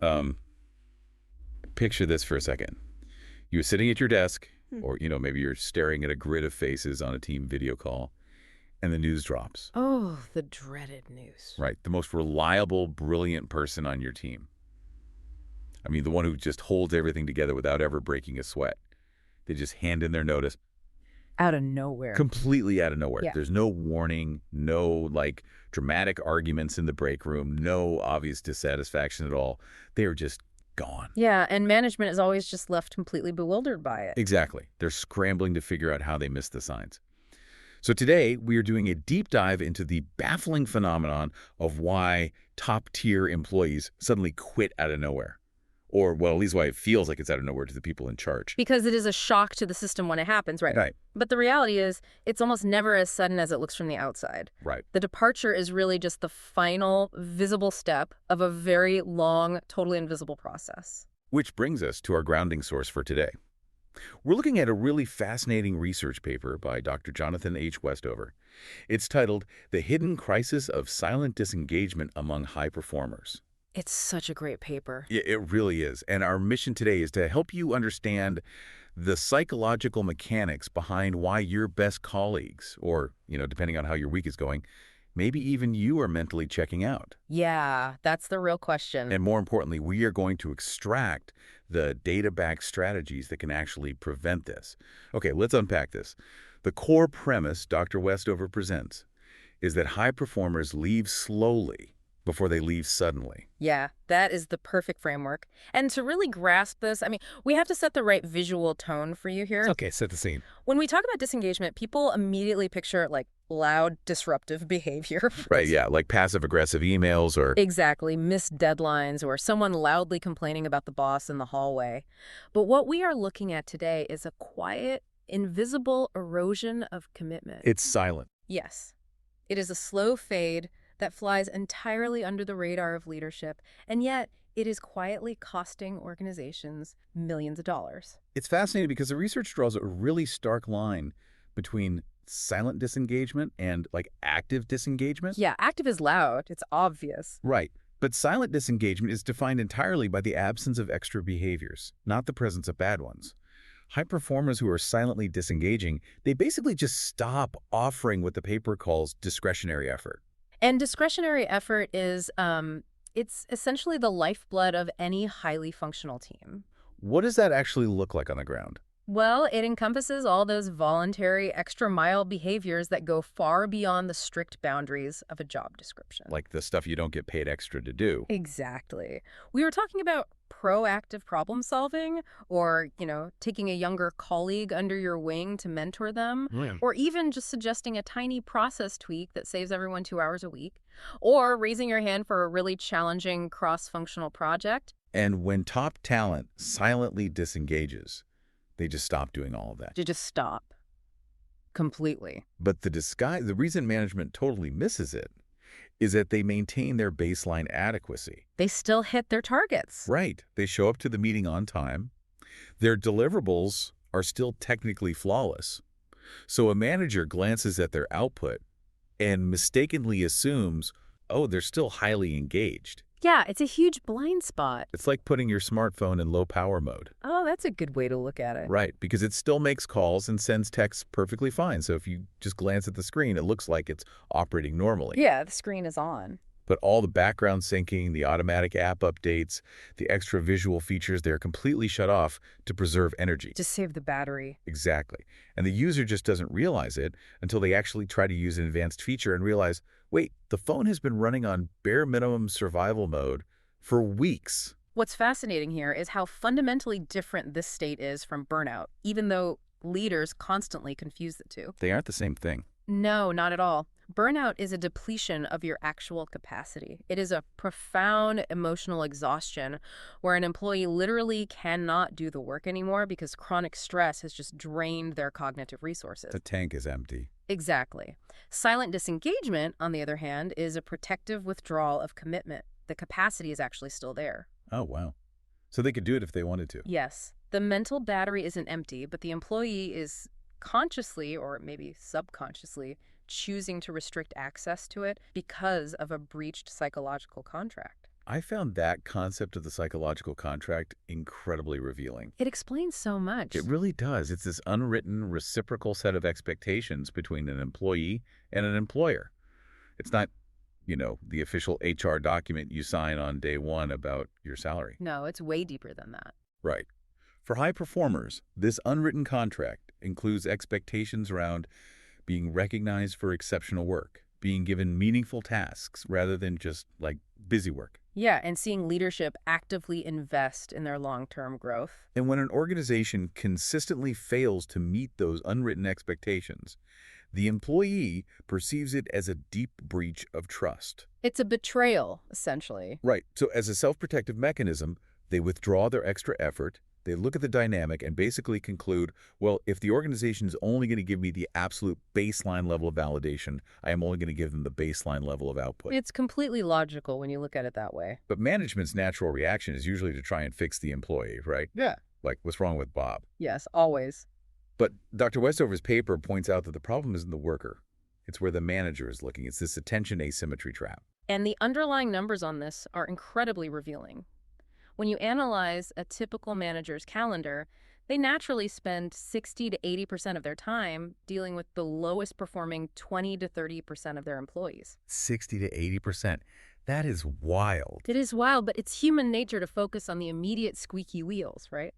Um, Picture this for a second. You're sitting at your desk, Hmm. or, maybe you're staring at a grid of faces on a team video call, and the news drops. Oh, the dreaded news. Right. The most reliable, brilliant person on your team. I mean, the one who just holds everything together without ever breaking a sweat. They just hand in their notice Out of nowhere. completely out of nowhere. Yeah. There's no warning, no like dramatic arguments in the break room, no obvious dissatisfaction at all. They are just gone. Yeah, and management is always just left completely bewildered by it. Exactly. They're scrambling to figure out how they missed the signs. So today, we are doing a deep dive into the baffling phenomenon of why top-tier employees suddenly quit out of nowhere. Or, well, at least why it feels like it's out of nowhere to the people in charge. Because it is a shock to the system when it happens, right? Right. But the reality is, it's almost never as sudden as it looks from the outside. Right. The departure is really just the final visible step of a very long, totally invisible process. Which brings us to our grounding source for today. We're looking at a really fascinating research paper by Dr. Jonathan H. Westover. It's titled The Hidden Crisis of Silent Disengagement Among High Performers. It's such a great paper. Yeah, it really is. And our mission today is to help you understand the psychological mechanics behind why your best colleagues, or, depending on how your week is going, maybe even you are mentally checking out. Yeah, that's the real question. And more importantly, we are going to extract the data-backed strategies that can actually prevent this. Okay, let's unpack this. The core premise Dr. Westover presents is that high performers leave slowly before they leave suddenly. Yeah, that is the perfect framework. And to really grasp this, we have to set the right visual tone for you here. Okay, set the scene. When we talk about disengagement, people immediately picture like loud, disruptive behavior. Right, yeah, like passive-aggressive emails or... Exactly, missed deadlines or someone loudly complaining about the boss in the hallway. But what we are looking at today is a quiet, invisible erosion of commitment. It's silent. Yes, it is a slow fade that flies entirely under the radar of leadership, and yet it is quietly costing organizations millions of dollars. It's fascinating because the research draws a really stark line between silent disengagement and, like, active disengagement. Yeah, active is loud. It's obvious. Right. But silent disengagement is defined entirely by the absence of extra behaviors, not the presence of bad ones. High performers who are silently disengaging, they basically just stop offering what the paper calls discretionary effort. And discretionary effort is, it's essentially the lifeblood of any highly functional team. What does that actually look like on the ground? Well, it encompasses all those voluntary extra-mile behaviors that go far beyond the strict boundaries of a job description. Like the stuff you don't get paid extra to do. Exactly. We were talking about proactive problem solving or, taking a younger colleague under your wing to mentor them, or even just suggesting a tiny process tweak that saves everyone 2 hours a week, or raising your hand for a really challenging cross-functional project. And when top talent silently disengages, they just stop doing all of that. To just stop. Completely. But the reason management totally misses it is that they maintain their baseline adequacy. They still hit their targets. Right. They show up to the meeting on time. Their deliverables are still technically flawless. So a manager glances at their output and mistakenly assumes, oh, they're still highly engaged. Yeah, it's a huge blind spot. It's like putting your smartphone in low power mode. Oh, that's a good way to look at it. Right, because it still makes calls and sends texts perfectly fine. So if you just glance at the screen, it looks like it's operating normally. Yeah, the screen is on. But all the background syncing, the automatic app updates, the extra visual features, they're completely shut off to preserve energy. Just save the battery. Exactly. And the user just doesn't realize it until they actually try to use an advanced feature and realize, wait, the phone has been running on bare minimum survival mode for weeks. What's fascinating here is how fundamentally different this state is from burnout, even though leaders constantly confuse the two. They aren't the same thing. No, not at all. Burnout is a depletion of your actual capacity. It is a profound emotional exhaustion where an employee literally cannot do the work anymore because chronic stress has just drained their cognitive resources. The tank is empty. Exactly. Silent disengagement, on the other hand, is a protective withdrawal of commitment. The capacity is actually still there. Oh, wow. So they could do it if they wanted to. Yes. The mental battery isn't empty, but the employee is consciously, or maybe subconsciously, choosing to restrict access to it because of a breached psychological contract. I found that concept of the psychological contract incredibly revealing. It explains so much. It really does. It's this unwritten, reciprocal set of expectations between an employee and an employer. It's not, the official HR document you sign on day one about your salary. No, it's way deeper than that. Right. For high performers, this unwritten contract includes expectations around being recognized for exceptional work, being given meaningful tasks rather than just, like, busy work. Yeah, and seeing leadership actively invest in their long-term growth. And when an organization consistently fails to meet those unwritten expectations, the employee perceives it as a deep breach of trust. It's a betrayal, essentially. Right. So as a self-protective mechanism, they withdraw their extra effort, they look at the dynamic and basically conclude, well, if the organization is only going to give me the absolute baseline level of validation, I am only going to give them the baseline level of output. It's completely logical when you look at it that way. But management's natural reaction is usually to try and fix the employee, right? Yeah. Like, what's wrong with Bob? Yes, always. But Dr. Westover's paper points out that the problem isn't the worker. It's where the manager is looking. It's this attention asymmetry trap. And the underlying numbers on this are incredibly revealing. When you analyze a typical manager's calendar, they naturally spend 60 to 80% of their time dealing with the lowest performing 20 to 30% of their employees. 60 to 80%. That is wild. It is wild, but it's human nature to focus on the immediate squeaky wheels, right?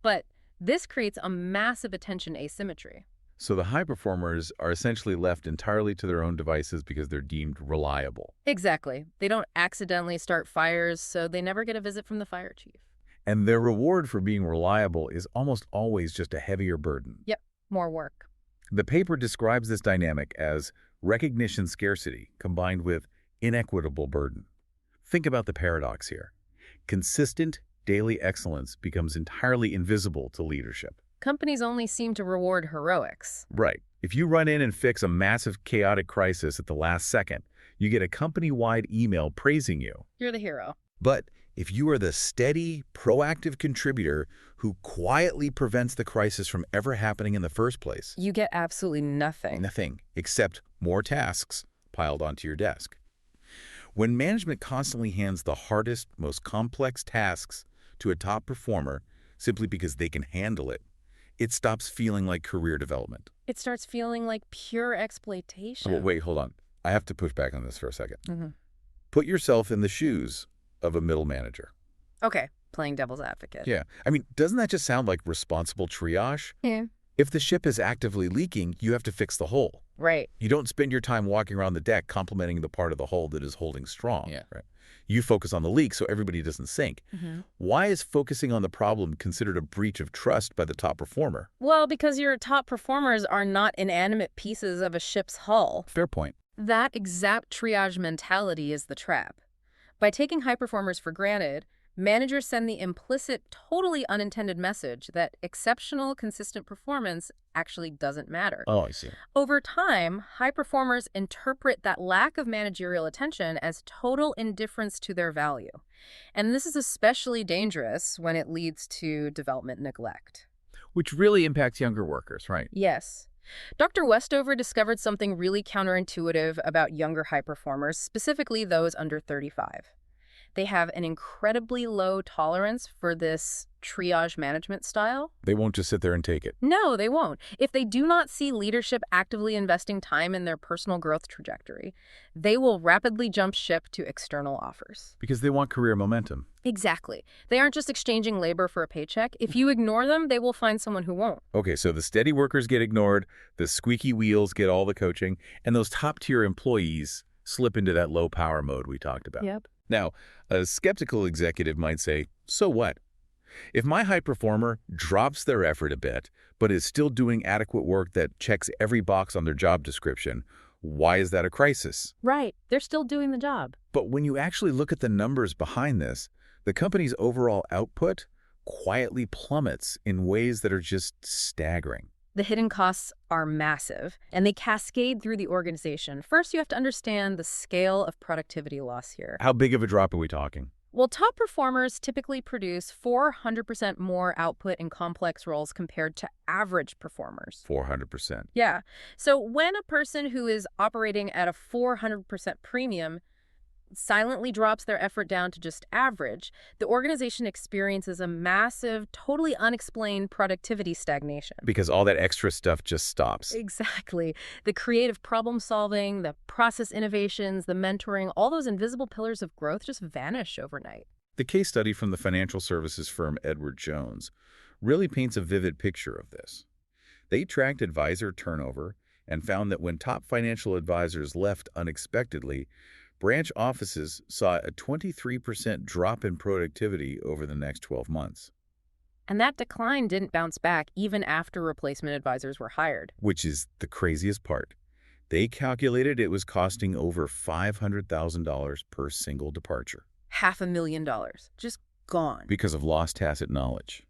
But this creates a massive attention asymmetry. So the high performers are essentially left entirely to their own devices because they're deemed reliable. Exactly. They don't accidentally start fires, so they never get a visit from the fire chief. And their reward for being reliable is almost always just a heavier burden. Yep, more work. The paper describes this dynamic as recognition scarcity combined with inequitable burden. Think about the paradox here. Consistent daily excellence becomes entirely invisible to leadership. Companies only seem to reward heroics. Right. If you run in and fix a massive chaotic crisis at the last second, you get a company-wide email praising you. You're the hero. But if you are the steady, proactive contributor who quietly prevents the crisis from ever happening in the first place, You get absolutely nothing. nothing except more tasks piled onto your desk. When management constantly hands the hardest, most complex tasks to a top performer simply because they can handle it, it stops feeling like career development. It starts feeling like pure exploitation. Well, wait, hold on. I have to push back on this for a second. Mm-hmm. Put yourself in the shoes of a middle manager. Okay, playing devil's advocate. Yeah. I mean, doesn't that just sound like responsible triage? Yeah. If the ship is actively leaking, you have to fix the hull. Right. You don't spend your time walking around the deck complimenting the part of the hull that is holding strong. Yeah. Right? You focus on the leak so everybody doesn't sink. Mm-hmm. Why is focusing on the problem considered a breach of trust by the top performer? Well, because your top performers are not inanimate pieces of a ship's hull. Fair point. That exact triage mentality is the trap. By taking high performers for granted, managers send the implicit, totally unintended message that exceptional, consistent performance actually doesn't matter. Oh, I see. Over time, high performers interpret that lack of managerial attention as total indifference to their value. And this is especially dangerous when it leads to development neglect. Which really impacts younger workers, right? Yes. Dr. Westover discovered something really counterintuitive about younger high performers, specifically those under 35. They have an incredibly low tolerance for this triage management style. They won't just sit there and take it. No, they won't. If they do not see leadership actively investing time in their personal growth trajectory, they will rapidly jump ship to external offers. Because they want career momentum. Exactly. They aren't just exchanging labor for a paycheck. If you ignore them, they will find someone who won't. Okay, so the steady workers get ignored, the squeaky wheels get all the coaching, and those top-tier employees slip into that low-power mode we talked about. Yep. Now, a skeptical executive might say, so what? If my high performer drops their effort a bit, but is still doing adequate work that checks every box on their job description, why is that a crisis? Right. They're still doing the job. But when you actually look at the numbers behind this, the company's overall output quietly plummets in ways that are just staggering. The hidden costs are massive, and they cascade through the organization. First, you have to understand the scale of productivity loss here. How big of a drop are we talking? Well, top performers typically produce 400% more output in complex roles compared to average performers. 400%. Yeah. So when a person who is operating at a 400% premium silently drops their effort down to just average, the organization experiences a massive, totally unexplained productivity stagnation. Because all that extra stuff just stops. Exactly. The creative problem solving, the process innovations, the mentoring, all those invisible pillars of growth just vanish overnight. The case study from the financial services firm Edward Jones really paints a vivid picture of this. They tracked advisor turnover and found that when top financial advisors left unexpectedly, branch offices saw a 23% drop in productivity over the next 12 months. And that decline didn't bounce back even after replacement advisors were hired. Which is the craziest part. They calculated it was costing over $500,000 per single departure. $500,000. Just gone. Because of lost tacit knowledge.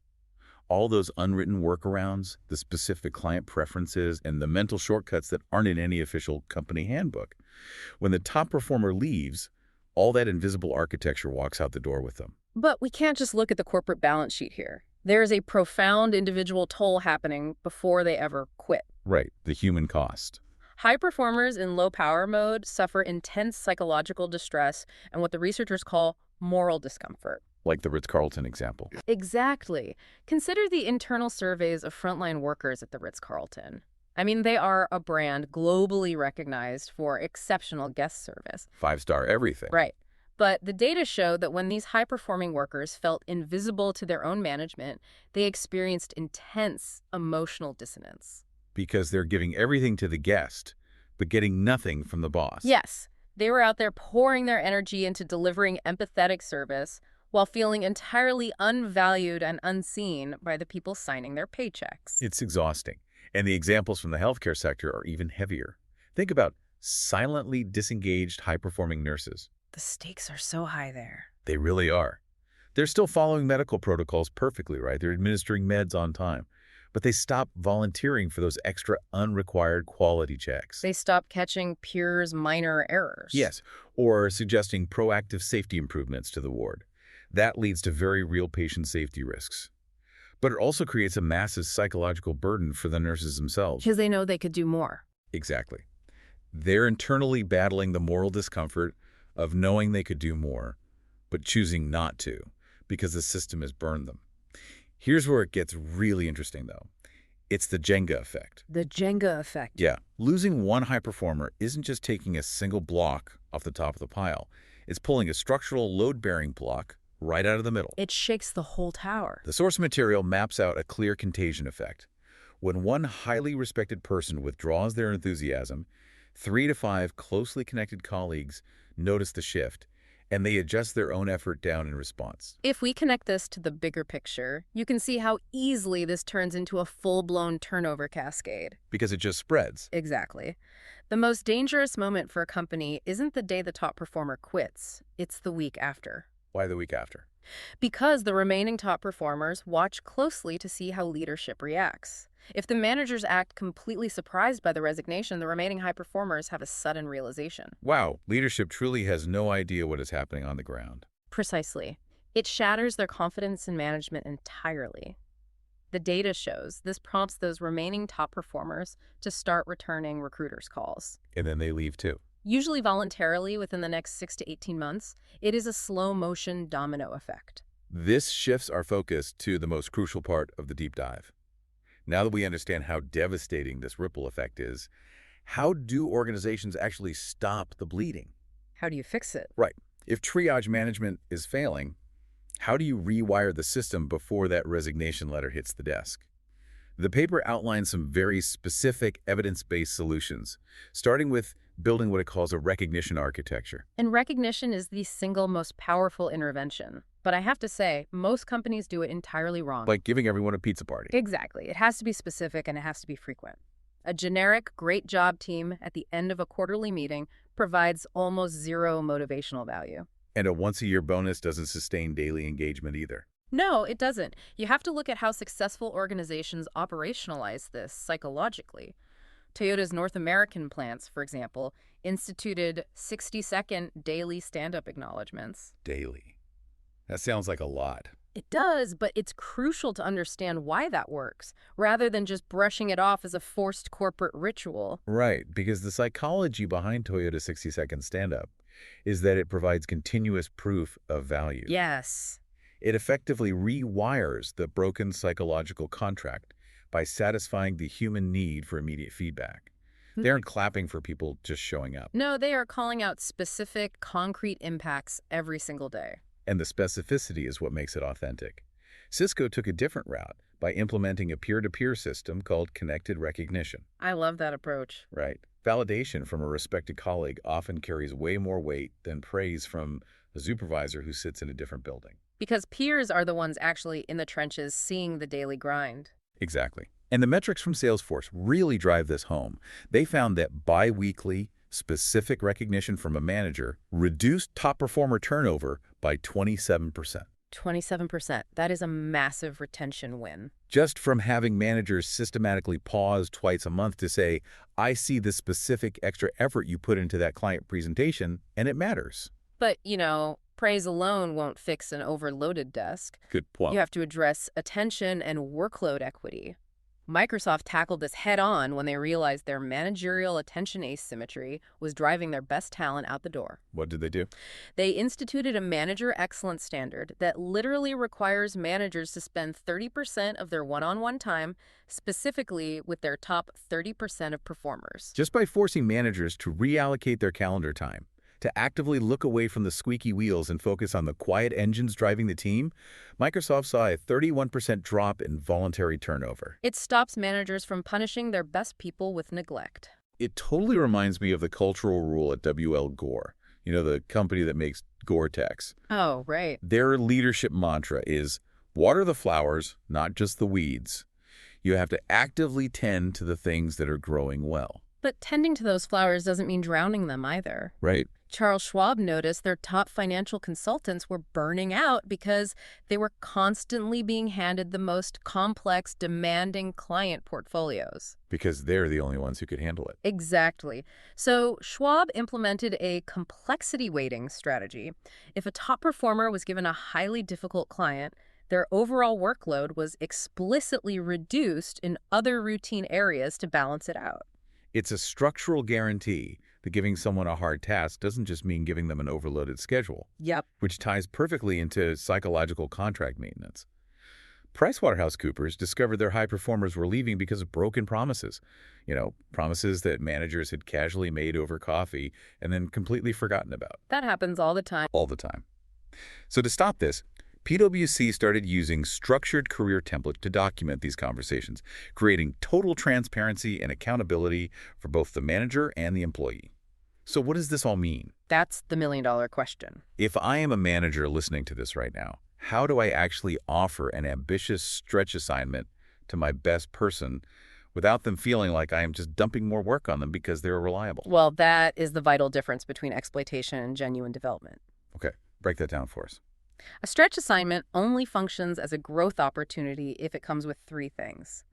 All those unwritten workarounds, the specific client preferences, and the mental shortcuts that aren't in any official company handbook. When the top performer leaves, all that invisible architecture walks out the door with them. But we can't just look at the corporate balance sheet here. There is a profound individual toll happening before they ever quit. Right, the human cost. High performers in low power mode suffer intense psychological distress and what the researchers call moral discomfort. Like the Ritz-Carlton example. Exactly. Consider the internal surveys of frontline workers at the Ritz-Carlton. I mean, they are a brand globally recognized for exceptional guest service. 5-star everything. Right. But the data showed that when these high-performing workers felt invisible to their own management, they experienced intense emotional dissonance. Because they're giving everything to the guest, but getting nothing from the boss. Yes. They were out there pouring their energy into delivering empathetic service while feeling entirely unvalued and unseen by the people signing their paychecks. It's exhausting. And the examples from the healthcare sector are even heavier. Think about silently disengaged high-performing nurses. The stakes are so high there. They really are. They're still following medical protocols perfectly, right? They're administering meds on time. But they stop volunteering for those extra unrequired quality checks. They stop catching Pure's minor errors. Yes, or suggesting proactive safety improvements to the ward. That leads to very real patient safety risks. But it also creates a massive psychological burden for the nurses themselves. Because they know they could do more. Exactly. They're internally battling the moral discomfort of knowing they could do more, but choosing not to, because the system has burned them. Here's where it gets really interesting, though. It's the Jenga effect. The Jenga effect. Yeah. Losing one high performer isn't just taking a single block off the top of the pile. It's pulling a structural load-bearing block right out of the middle. It shakes the whole tower. The source material maps out a clear contagion effect. When one highly respected person withdraws their enthusiasm, 3 to 5 closely connected colleagues notice the shift, and they adjust their own effort down in response. If we connect this to the bigger picture, you can see how easily this turns into a full-blown turnover cascade. Because it just spreads. Exactly. The most dangerous moment for a company isn't the day the top performer quits. It's the week after. Why the week after? Because the remaining top performers watch closely to see how leadership reacts. If the managers act completely surprised by the resignation, the remaining high performers have a sudden realization. Wow, leadership truly has no idea what is happening on the ground. Precisely. It shatters their confidence in management entirely. The data shows this prompts those remaining top performers to start returning recruiters' calls. And then they leave too. Usually voluntarily within the next 6 to 18 months, it is a slow-motion domino effect. This shifts our focus to the most crucial part of the deep dive. Now that we understand how devastating this ripple effect is, how do organizations actually stop the bleeding? How do you fix it? Right. If triage management is failing, how do you rewire the system before that resignation letter hits the desk? The paper outlines some very specific evidence-based solutions, starting with building what it calls a recognition architecture. And recognition is the single most powerful intervention. But I have to say, most companies do it entirely wrong. Like giving everyone a pizza party. Exactly. It has to be specific and it has to be frequent. A generic great job team at the end of a quarterly meeting provides almost zero motivational value. And a once-a-year bonus doesn't sustain daily engagement either. No, it doesn't. You have to look at how successful organizations operationalize this psychologically. Toyota's North American plants, for example, instituted 60-second daily stand-up acknowledgments. Daily. That sounds like a lot. It does, but it's crucial to understand why that works, rather than just brushing it off as a forced corporate ritual. Right, because the psychology behind Toyota's 60-second stand-up is that it provides continuous proof of value. Yes. It effectively rewires the broken psychological contract by satisfying the human need for immediate feedback. They aren't clapping for people just showing up. No, they are calling out specific, concrete impacts every single day. And the specificity is what makes it authentic. Cisco took a different route by implementing a peer-to-peer system called connected recognition. I love that approach. Right. Validation from a respected colleague often carries way more weight than praise from a supervisor who sits in a different building. Because peers are the ones actually in the trenches seeing the daily grind. Exactly. And the metrics from Salesforce really drive this home. They found that bi-weekly, specific recognition from a manager reduced top performer turnover by 27%. 27%. That is a massive retention win. Just from having managers systematically pause twice a month to say, I see the specific extra effort you put into that client presentation, and it matters. But, praise alone won't fix an overloaded desk. Good point. You have to address attention and workload equity. Microsoft tackled this head-on when they realized their managerial attention asymmetry was driving their best talent out the door. What did they do? They instituted a manager excellence standard that literally requires managers to spend 30% of their one-on-one time specifically with their top 30% of performers. Just by forcing managers to reallocate their calendar time, to actively look away from the squeaky wheels and focus on the quiet engines driving the team, Microsoft saw a 31% drop in voluntary turnover. It stops managers from punishing their best people with neglect. It totally reminds me of the cultural rule at W.L. Gore, the company that makes Gore-Tex. Oh, right. Their leadership mantra is, water the flowers, not just the weeds. You have to actively tend to the things that are growing well. But tending to those flowers doesn't mean drowning them either. Right. Charles Schwab noticed their top financial consultants were burning out because they were constantly being handed the most complex, demanding client portfolios. Because they're the only ones who could handle it. Exactly. So Schwab implemented a complexity weighting strategy. If a top performer was given a highly difficult client, their overall workload was explicitly reduced in other routine areas to balance it out. It's a structural guarantee that giving someone a hard task doesn't just mean giving them an overloaded schedule. Yep. Which ties perfectly into psychological contract maintenance. PricewaterhouseCoopers discovered their high performers were leaving because of broken promises. Promises that managers had casually made over coffee and then completely forgotten about. That happens all the time. All the time. So to stop this, PwC started using structured career template to document these conversations, creating total transparency and accountability for both the manager and the employee. So what does this all mean? That's the million-dollar question. If I am a manager listening to this right now, how do I actually offer an ambitious stretch assignment to my best person without them feeling like I am just dumping more work on them because they're reliable? Well, that is the vital difference between exploitation and genuine development. Okay, break that down for us. A stretch assignment only functions as a growth opportunity if it comes with three things: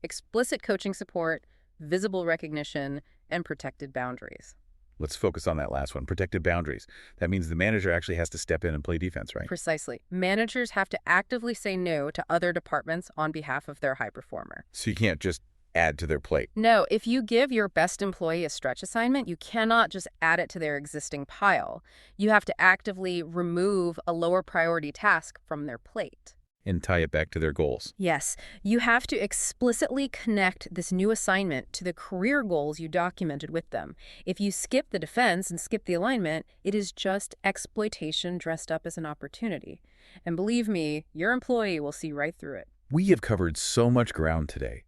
explicit coaching support, visible recognition, and protected boundaries. Let's focus on that last one, protected boundaries. That means the manager actually has to step in and play defense, right? Precisely. Managers have to actively say no to other departments on behalf of their high performer. So you can't just add to their plate. No, if you give your best employee a stretch assignment, you cannot just add it to their existing pile. You have to actively remove a lower priority task from their plate. And tie it back to their goals. Yes, you have to explicitly connect this new assignment to the career goals you documented with them. If you skip the defense and skip the alignment, it is just exploitation dressed up as an opportunity. And believe me, your employee will see right through it. We have covered so much ground today.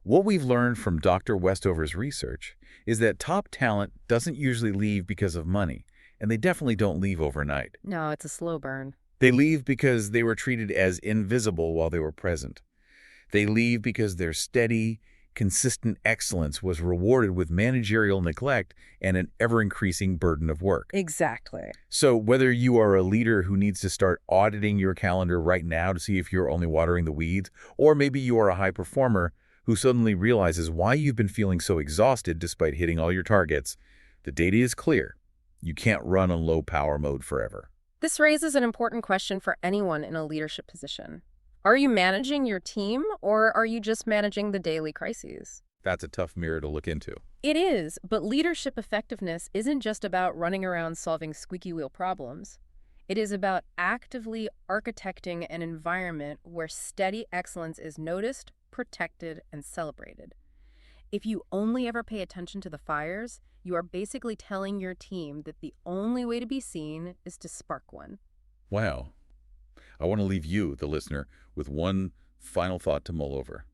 What we've learned from Dr. Westover's research is that top talent doesn't usually leave because of money, and they definitely don't leave overnight. No, it's a slow burn. They leave because they were treated as invisible while they were present. They leave because their steady, consistent excellence was rewarded with managerial neglect and an ever-increasing burden of work. Exactly. So whether you are a leader who needs to start auditing your calendar right now to see if you're only watering the weeds, or maybe you are a high performer who suddenly realizes why you've been feeling so exhausted despite hitting all your targets, the data is clear. You can't run on low power mode forever. This raises an important question for anyone in a leadership position. Are you managing your team, or are you just managing the daily crises? That's a tough mirror to look into. It is, but leadership effectiveness isn't just about running around solving squeaky wheel problems. It is about actively architecting an environment where steady excellence is noticed, protected, and celebrated. If you only ever pay attention to the fires, you are basically telling your team that the only way to be seen is to spark one. Wow. I want to leave you, the listener, with one final thought to mull over.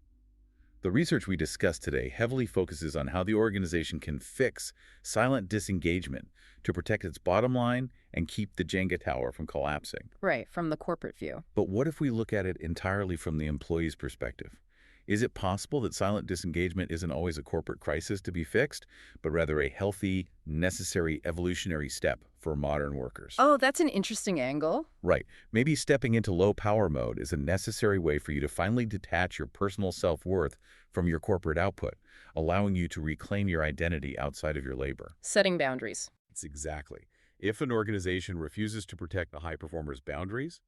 The research we discussed today heavily focuses on how the organization can fix silent disengagement to protect its bottom line and keep the Jenga tower from collapsing. Right, from the corporate view. But what if we look at it entirely from the employee's perspective? Is it possible that silent disengagement isn't always a corporate crisis to be fixed, but rather a healthy, necessary evolutionary step for modern workers? Oh, that's an interesting angle. Right. Maybe stepping into low power mode is a necessary way for you to finally detach your personal self-worth from your corporate output, allowing you to reclaim your identity outside of your labor. Setting boundaries. It's exactly. If an organization refuses to protect a high performer's boundaries,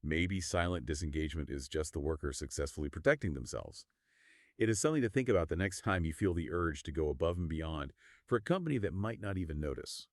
maybe silent disengagement is just the workers successfully protecting themselves. It is something to think about the next time you feel the urge to go above and beyond for a company that might not even notice.